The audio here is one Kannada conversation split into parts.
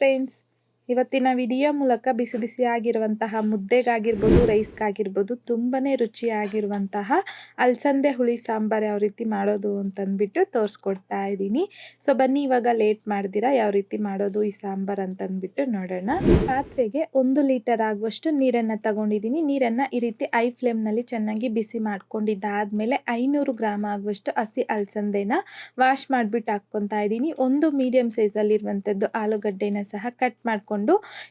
ಫ್ರೆಂಡ್ಸ್, ಇವತ್ತಿನ ವಿಡಿಯೋ ಮೂಲಕ ಬಿಸಿ ಬಿಸಿಯಾಗಿರುವಂತಹ ಮುದ್ದೆಗಾಗಿರ್ಬೋದು, ರೈಸ್ಗಾಗಿರ್ಬೋದು ತುಂಬಾನೇ ರುಚಿಯಾಗಿರುವಂತಹ ಅಲಸಂದೆ ಹುಳಿ ಸಾಂಬಾರು ಯಾವ ರೀತಿ ಮಾಡೋದು ಅಂತಂದ್ಬಿಟ್ಟು ತೋರಿಸ್ಕೊಡ್ತಾ ಇದ್ದೀನಿ. ಸೊ ಬನ್ನಿ ಇವಾಗ ಲೇಟ್ ಮಾಡ್ದಿರಾ ಯಾವ ರೀತಿ ಮಾಡೋದು ಈ ಸಾಂಬಾರು ಅಂತಂದ್ಬಿಟ್ಟು ನೋಡೋಣ. ಪಾತ್ರೆಗೆ 1 ಲೀಟರ್ ಆಗುವಷ್ಟು ನೀರನ್ನು ತಗೊಂಡಿದ್ದೀನಿ. ನೀರನ್ನು ಈ ರೀತಿ ಐ ಫ್ಲೇಮ್ನಲ್ಲಿ ಚೆನ್ನಾಗಿ ಬಿಸಿ ಮಾಡ್ಕೊಂಡಿದ್ದಾದ್ಮೇಲೆ 500 ಗ್ರಾಮ್ ಆಗುವಷ್ಟು ಹಸಿ ಅಲಸಂದೆನ ವಾಶ್ ಮಾಡಿಬಿಟ್ಟು ಹಾಕ್ಕೊತಾ ಇದ್ದೀನಿ. ಒಂದು ಮೀಡಿಯಂ ಸೈಜಲ್ಲಿ ಇರುವಂಥದ್ದು ಆಲೂಗಡ್ಡೆನ ಸಹ ಕಟ್ ಮಾಡಿಕೊಂಡು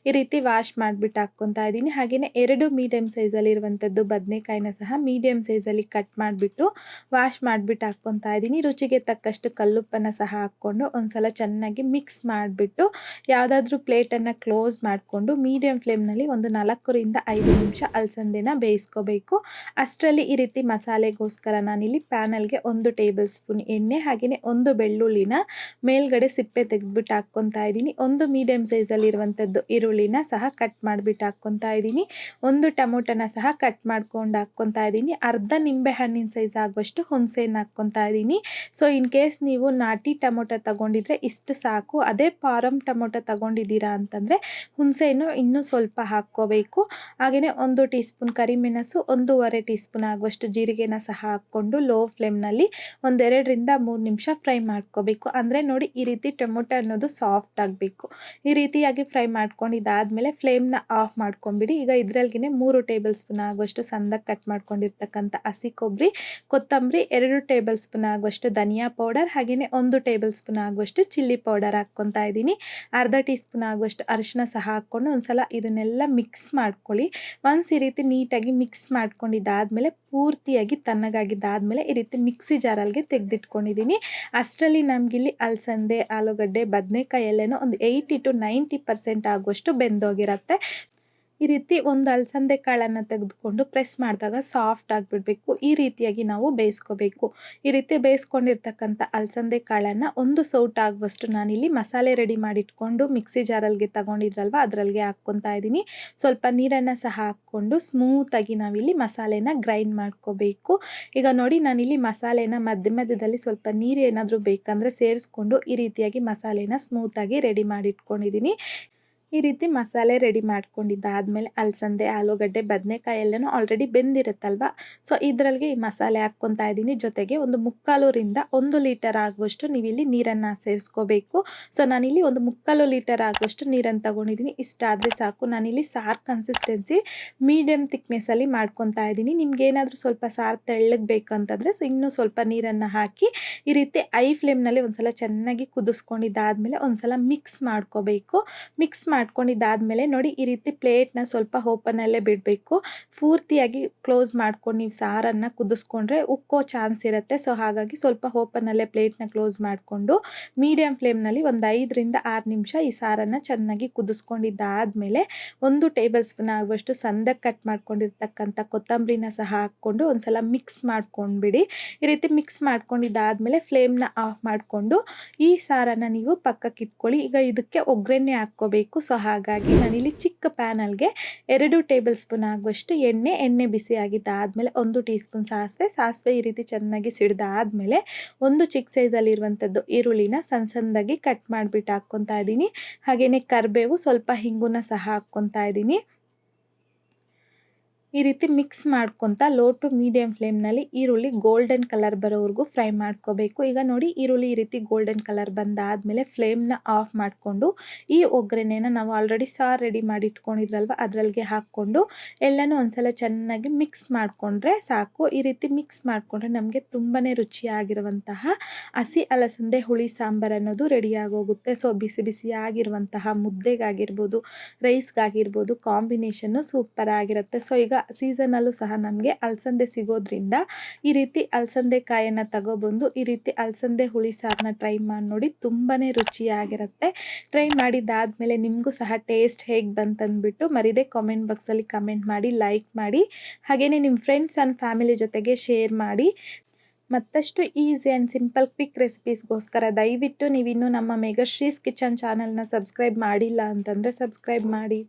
ಈ ರೀತಿ ವಾಶ್ ಮಾಡಿಬಿಟ್ಟು ಹಾಕ್ಕೊತಾ ಇದ್ದೀನಿ. ಹಾಗೆಯೇ 2 ಮೀಡಿಯಂ ಸೈಜಲ್ಲಿ ಇರುವಂಥದ್ದು ಬದನೆಕಾಯಿನ ಸಹ ಮೀಡಿಯಂ ಸೈಜಲ್ಲಿ ಕಟ್ ಮಾಡಿಬಿಟ್ಟು ವಾಶ್ ಮಾಡಿಬಿಟ್ಟು ಹಾಕ್ಕೊತಾ ಇದ್ದೀನಿ. ರುಚಿಗೆ ತಕ್ಕಷ್ಟು ಕಲ್ಲುಪ್ಪನ್ನು ಸಹ ಹಾಕ್ಕೊಂಡು ಒಂದ್ಸಲ ಚೆನ್ನಾಗಿ ಮಿಕ್ಸ್ ಮಾಡಿಬಿಟ್ಟು ಯಾವುದಾದ್ರೂ ಪ್ಲೇಟನ್ನು ಕ್ಲೋಸ್ ಮಾಡಿಕೊಂಡು ಮೀಡಿಯಂ ಫ್ಲೇಮ್ನಲ್ಲಿ ಒಂದು 4 ರಿಂದ 5 ನಿಮಿಷ ಅಲಸಂದೆನ ಬೇಯಿಸ್ಕೋಬೇಕು. ಅಷ್ಟರಲ್ಲಿ ಈ ರೀತಿ ಮಸಾಲೆಗೋಸ್ಕರ ನಾನಿಲ್ಲಿ ಪ್ಯಾನಲ್ಗೆ 1 ಟೇಬಲ್ ಸ್ಪೂನ್ ಎಣ್ಣೆ ಹಾಗೆಯೇ 1 ಬೆಳ್ಳುಳ್ಳಿನ ಮೇಲ್ಗಡೆ ಸಿಪ್ಪೆ ತೆಗೆದ್ಬಿಟ್ಟು ಹಾಕ್ಕೊತಾ ಇದ್ದೀನಿ. 1 ಮೀಡಿಯಂ ಸೈಜಲ್ಲಿ ಇರುವಂಥದ್ದು ಈರುಳ್ಳಿನ ಸಹ ಕಟ್ ಮಾಡಿಬಿಟ್ಟು ಹಾಕ್ಕೊತಾ ಇದ್ದೀನಿ. 1 ಟೊಮೊಟೊನ ಸಹ ಕಟ್ ಮಾಡ್ಕೊಂಡು ಹಾಕ್ಕೊತಾ ಇದ್ದೀನಿ. ಅರ್ಧ ನಿಂಬೆ ಹಣ್ಣಿನ ಸೈಜ್ ಆಗುವಷ್ಟು ಹುಣಸೆಹಣ್ಣು ಹಾಕ್ಕೊತಾ ಇದ್ದೀನಿ. ಸೊ ಇನ್ ಕೇಸ್ ನೀವು ನಾಟಿ ಟೊಮೊಟೊ ತಗೊಂಡಿದ್ರೆ ಇಷ್ಟು ಸಾಕು. ಅದೇ ಫಾರಂ ಟೊಮೊಟೊ ತಗೊಂಡಿದ್ದೀರಾ ಅಂತಂದರೆ ಹುಣಸೆಹಣ್ಣು ಇನ್ನೂ ಸ್ವಲ್ಪ ಹಾಕ್ಕೋಬೇಕು. ಹಾಗೆಯೇ 1 ಟೀ ಸ್ಪೂನ್ ಕರಿಮೆಣಸು, 1.5 ಟೀ ಸ್ಪೂನ್ ಆಗುವಷ್ಟು ಜೀರಿಗೆನ ಸಹ ಹಾಕ್ಕೊಂಡು ಲೋ ಫ್ಲೇಮ್ನಲ್ಲಿ 1-2 ರಿಂದ 3 ನಿಮಿಷ ಫ್ರೈ ಮಾಡ್ಕೋಬೇಕು. ಅಂದರೆ ನೋಡಿ ಈ ರೀತಿ ಟೊಮೊಟೊ ಅನ್ನೋದು ಸಾಫ್ಟ್ ಆಗಬೇಕು. ಈ ರೀತಿಯಾಗಿ ಫ್ರೈ ಮಾಡ್ಕೊಂಡಿದ್ದಾದಮೇಲೆ ಫ್ಲೇಮ್ನ ಆಫ್ ಮಾಡ್ಕೊಂಬಿಡಿ. ಈಗ ಇದರಲ್ಲಿಗೆ 3 ಟೇಬಲ್ ಸ್ಪೂನ್ ಆಗುವಷ್ಟು ಸಣ್ಣದಾಗಿ ಕಟ್ ಮಾಡ್ಕೊಂಡಿರ್ತಕ್ಕಂಥ ಹಸಿ ಕೊಬ್ಬರಿ, ಕೊತ್ತಂಬರಿ, 2 ಟೇಬಲ್ ಸ್ಪೂನ್ ಆಗುವಷ್ಟು ಧನಿಯಾ ಪೌಡರ್ ಹಾಗೆಯೇ 1 ಟೇಬಲ್ ಸ್ಪೂನ್ ಆಗುವಷ್ಟು ಚಿಲ್ಲಿ ಪೌಡರ್ ಹಾಕ್ಕೊತಾ ಇದ್ದೀನಿ. ಅರ್ಧ ಟೀ ಸ್ಪೂನ್ ಆಗುವಷ್ಟು ಅರಿಶಿನ ಸಹ ಹಾಕ್ಕೊಂಡು ಒಂದ್ಸಲ ಇದನ್ನೆಲ್ಲ ಮಿಕ್ಸ್ ಮಾಡ್ಕೊಳ್ಳಿ. ಈ ರೀತಿ ನೀಟಾಗಿ ಮಿಕ್ಸ್ ಮಾಡ್ಕೊಂಡಿದ್ದಾದಮೇಲೆ ಪೂರ್ತಿಯಾಗಿ ತಣ್ಣಗಾಗಿದ್ದಾದಮೇಲೆ ಈ ರೀತಿ ಮಿಕ್ಸಿ ಜಾರಲ್ಲಿಗೆ ತೆಗೆದಿಟ್ಕೊಂಡಿದ್ದೀನಿ. ಅಷ್ಟರಲ್ಲಿ ನಮಗಿಲ್ಲಿ ಅಲಸಂದೆ, ಆಲೂಗಡ್ಡೆ, ಬದನೆಕಾಯಿ ಎಲ್ಲನೂ ಒಂದು 80 to 90% ಆಗುವಷ್ಟು ಬೆಂದೋಗಿರುತ್ತೆ. ಈ ರೀತಿ ಒಂದು ಅಲಸಂದೆ ಕಾಳನ್ನು ತೆಗೆದುಕೊಂಡು ಪ್ರೆಸ್ ಮಾಡಿದಾಗ ಸಾಫ್ಟ್ ಆಗಿಬಿಡಬೇಕು. ಈ ರೀತಿಯಾಗಿ ನಾವು ಬೇಯಿಸ್ಕೋಬೇಕು. ಈ ರೀತಿ ಬೇಯಿಸ್ಕೊಂಡಿರ್ತಕ್ಕಂಥ ಅಲಸಂದೆ ಕಾಳನ್ನು 1 ಸೌಟ್ ಆಗುವಷ್ಟು ನಾನಿಲ್ಲಿ ಮಸಾಲೆ ರೆಡಿ ಮಾಡಿಟ್ಕೊಂಡು ಮಿಕ್ಸಿ ಜಾರಲ್ಲಿಗೆ ತಗೊಂಡಿದ್ರಲ್ವ ಅದರಲ್ಲಿಗೆ ಹಾಕ್ಕೊತಾ ಇದ್ದೀನಿ. ಸ್ವಲ್ಪ ನೀರನ್ನು ಸಹ ಹಾಕ್ಕೊಂಡು ಸ್ಮೂತಾಗಿ ನಾವಿಲ್ಲಿ ಮಸಾಲೆನ ಗ್ರೈಂಡ್ ಮಾಡ್ಕೋಬೇಕು. ಈಗ ನೋಡಿ ನಾನಿಲ್ಲಿ ಮಸಾಲೆನ ಮಧ್ಯದಲ್ಲಿ ಸ್ವಲ್ಪ ನೀರು ಏನಾದರೂ ಬೇಕಂದರೆ ಸೇರಿಸ್ಕೊಂಡು ಈ ರೀತಿಯಾಗಿ ಮಸಾಲೆನ ಸ್ಮೂತಾಗಿ ರೆಡಿ ಮಾಡಿಟ್ಕೊಂಡಿದ್ದೀನಿ. ಈ ರೀತಿ ಮಸಾಲೆ ರೆಡಿ ಮಾಡ್ಕೊಂಡಿದ್ದಾದಮೇಲೆ ಅಲಸಂದೆ, ಆಲೂಗಡ್ಡೆ, ಬದನೆಕಾಯಿ ಎಲ್ಲನೂ ಆಲ್ರೆಡಿ ಬೆಂದಿರುತ್ತಲ್ವ. ಸೊ ಇದರಲ್ಲಿಗೆ ಈ ಮಸಾಲೆ ಹಾಕ್ಕೊತಾ ಇದ್ದೀನಿ. ಜೊತೆಗೆ 1/4 ರಿಂದ 1 ಲೀಟರ್ ಆಗುವಷ್ಟು ನೀವಿಲ್ಲಿ ನೀರನ್ನು ಸೇರಿಸ್ಕೋಬೇಕು. ಸೊ ನಾನಿಲ್ಲಿ 1/4 ಲೀಟರ್ ಆಗುವಷ್ಟು ನೀರನ್ನು ತಗೊಂಡಿದ್ದೀನಿ. ಇಷ್ಟಾದರೆ ಸಾಕು. ನಾನಿಲ್ಲಿ ಸಾರು ಕನ್ಸಿಸ್ಟೆನ್ಸಿ ಮೀಡಿಯಮ್ ಥಿಕ್ನೆಸ್ಸಲ್ಲಿ ಮಾಡ್ಕೊತಾ ಇದ್ದೀನಿ. ನಿಮ್ಗೆ ಏನಾದರೂ ಸ್ವಲ್ಪ ಸಾರು ತೆಳ್ಳಗೆ ಬೇಕಂತಂದರೆ ಸೊ ಇನ್ನೂ ಸ್ವಲ್ಪ ನೀರನ್ನು ಹಾಕಿ ಈ ರೀತಿ ಐ ಫ್ಲೇಮ್ನಲ್ಲಿ ಒಂದ್ಸಲ ಚೆನ್ನಾಗಿ ಕುದಿಸ್ಕೊಂಡಿದ್ದಾದಮೇಲೆ ಒಂದ್ಸಲ ಮಿಕ್ಸ್ ಮಾಡ್ಕೋಬೇಕು. ಮಿಕ್ಸ್ ಮಾಡ್ಕೊಂಡಿದ್ದಾದಮೇಲೆ ನೋಡಿ ಈ ರೀತಿ ಪ್ಲೇಟ್ನ ಸ್ವಲ್ಪ ಓಪನಲ್ಲೇ ಬಿಡಬೇಕು. ಪೂರ್ತಿಯಾಗಿ ಕ್ಲೋಸ್ ಮಾಡ್ಕೊಂಡು ನೀವು ಸಾರನ್ನು ಕುದಿಸ್ಕೊಂಡ್ರೆ ಉಕ್ಕೋ ಚಾನ್ಸ್ ಇರುತ್ತೆ. ಸೊ ಹಾಗಾಗಿ ಸ್ವಲ್ಪ ಓಪನಲ್ಲೇ ಪ್ಲೇಟ್ನ ಕ್ಲೋಸ್ ಮಾಡಿಕೊಂಡು ಮೀಡಿಯಂ ಫ್ಲೇಮ್ನಲ್ಲಿ ಒಂದು 5 ರಿಂದ 6 ನಿಮಿಷ ಈ ಸಾರನ್ನು ಚೆನ್ನಾಗಿ ಕುದಿಸ್ಕೊಂಡಿದ್ದಾದಮೇಲೆ 1 ಟೇಬಲ್ ಸ್ಪೂನ್ ಆಗುವಷ್ಟು ಸಣ್ಣದಾಗಿ ಕಟ್ ಮಾಡ್ಕೊಂಡಿರ್ತಕ್ಕಂಥ ಕೊತ್ತಂಬರಿನ ಸಹ ಹಾಕ್ಕೊಂಡು ಒಂದ್ಸಲ ಮಿಕ್ಸ್ ಮಾಡ್ಕೊಂಡ್ಬಿಡಿ. ಈ ರೀತಿ ಮಿಕ್ಸ್ ಮಾಡ್ಕೊಂಡಿದ್ದಾದಮೇಲೆ ಫ್ಲೇಮ್ನ ಆಫ್ ಮಾಡಿಕೊಂಡು ಈ ಸಾರನ್ನು ನೀವು ಪಕ್ಕಕ್ಕೆ ಇಟ್ಕೊಳ್ಳಿ. ಈಗ ಇದಕ್ಕೆ ಒಗ್ಗರಣೆ ಹಾಕ್ಕೋಬೇಕು. ಸೊ ಹಾಗಾಗಿ ನಾನಿಲ್ಲಿ ಚಿಕ್ಕ ಪ್ಯಾನಲ್ಗೆ 2 ಟೇಬಲ್ ಸ್ಪೂನ್ ಆಗುವಷ್ಟು ಎಣ್ಣೆ ಬಿಸಿ ಆಗಿದ್ದಾದಮೇಲೆ 1 ಟೀ ಸ್ಪೂನ್ ಸಾಸಿವೆ ಈ ರೀತಿ ಚೆನ್ನಾಗಿ ಸಿಡಿದಾದ್ಮೇಲೆ 1 ಚಿಕ್ಕ ಸೈಜಲ್ಲಿ ಇರುವಂಥದ್ದು ಈರುಳ್ಳಿನ ಸಣ್ಣದಾಗಿ ಕಟ್ ಮಾಡಿಬಿಟ್ಟು ಹಾಕ್ಕೊತಾ ಇದ್ದೀನಿ. ಹಾಗೆಯೇ ಕರಿಬೇವು, ಸ್ವಲ್ಪ ಹಿಂಗುನ ಸಹ ಹಾಕ್ಕೊತಾ ಇದ್ದೀನಿ. ಈ ರೀತಿ ಮಿಕ್ಸ್ ಮಾಡ್ಕೊತಾ ಲೋ ಟು ಮೀಡಿಯಂ ಫ್ಲೇಮ್ನಲ್ಲಿ ಈರುಳ್ಳಿ ಗೋಲ್ಡನ್ ಕಲರ್ ಬರೋವರೆಗೂ ಫ್ರೈ ಮಾಡ್ಕೋಬೇಕು. ಈಗ ನೋಡಿ ಈರುಳ್ಳಿ ಈ ರೀತಿ ಗೋಲ್ಡನ್ ಕಲರ್ ಬಂದಾದಮೇಲೆ ಫ್ಲೇಮ್ನ ಆಫ್ ಮಾಡಿಕೊಂಡು ಈ ಒಗ್ಗರಣೆನ ನಾವು ಆಲ್ರೆಡಿ ಸಾರು ರೆಡಿ ಮಾಡಿ ಇಟ್ಕೊಂಡಿದ್ರಲ್ವ ಅದರಲ್ಲಿಗೆ ಹಾಕ್ಕೊಂಡು ಎಲ್ಲನೂ ಒಂದ್ಸಲ ಚೆನ್ನಾಗಿ ಮಿಕ್ಸ್ ಮಾಡಿಕೊಂಡ್ರೆ ಸಾಕು. ಈ ರೀತಿ ಮಿಕ್ಸ್ ಮಾಡಿಕೊಂಡ್ರೆ ನಮಗೆ ತುಂಬಾ ರುಚಿಯಾಗಿರುವಂತಹ ಹಸಿ ಅಲಸಂದೆ ಹುಳಿ ಸಾಂಬಾರು ಅನ್ನೋದು ರೆಡಿಯಾಗೋಗುತ್ತೆ. ಸೊ ಬಿಸಿ ಬಿಸಿಯಾಗಿರುವಂತಹ ಮುದ್ದೆಗಾಗಿರ್ಬೋದು, ರೈಸ್ಗಾಗಿರ್ಬೋದು ಕಾಂಬಿನೇಷನ್ನು ಸೂಪರ್ ಆಗಿರುತ್ತೆ. ಸೊ ಈಗ ಸೀಸನಲ್ಲೂ ಸಹ ನಮಗೆ ಅಲಸಂದೆ ಸಿಗೋದ್ರಿಂದ ಈ ರೀತಿ ಅಲಸಂದೆ ಕಾಯನ್ನು ತಗೊಬಂದು ಈ ರೀತಿ ಅಲಸಂದೆ ಹುಳಿ ಸಾರನ್ನ ಟ್ರೈ ಮಾಡಿ ನೋಡಿ. ತುಂಬಾ ರುಚಿಯಾಗಿರುತ್ತೆ. ಟ್ರೈ ಮಾಡಿದ್ದಾದಮೇಲೆ ನಿಮಗೂ ಸಹ ಟೇಸ್ಟ್ ಹೇಗೆ ಬಂತಂದ್ಬಿಟ್ಟು ಮರಿದೇ ಕಾಮೆಂಟ್ ಬಾಕ್ಸಲ್ಲಿ ಕಮೆಂಟ್ ಮಾಡಿ, ಲೈಕ್ ಮಾಡಿ, ಹಾಗೆಯೇ ನಿಮ್ಮ ಫ್ರೆಂಡ್ಸ್ ಆ್ಯಂಡ್ ಫ್ಯಾಮಿಲಿ ಜೊತೆಗೆ ಶೇರ್ ಮಾಡಿ. ಮತ್ತಷ್ಟು ಈಸಿ ಆ್ಯಂಡ್ ಸಿಂಪಲ್ ಕ್ವಿಕ್ ರೆಸಿಪೀಸ್ಗೋಸ್ಕರ ದಯವಿಟ್ಟು ನೀವಿನ್ನೂ ನಮ್ಮ ಮೆಗಾಶ್ರೀಸ್ ಕಿಚನ್ ಚಾನಲ್ನ ಸಬ್ಸ್ಕ್ರೈಬ್ ಮಾಡಿಲ್ಲ ಅಂತಂದರೆ ಸಬ್ಸ್ಕ್ರೈಬ್ ಮಾಡಿ.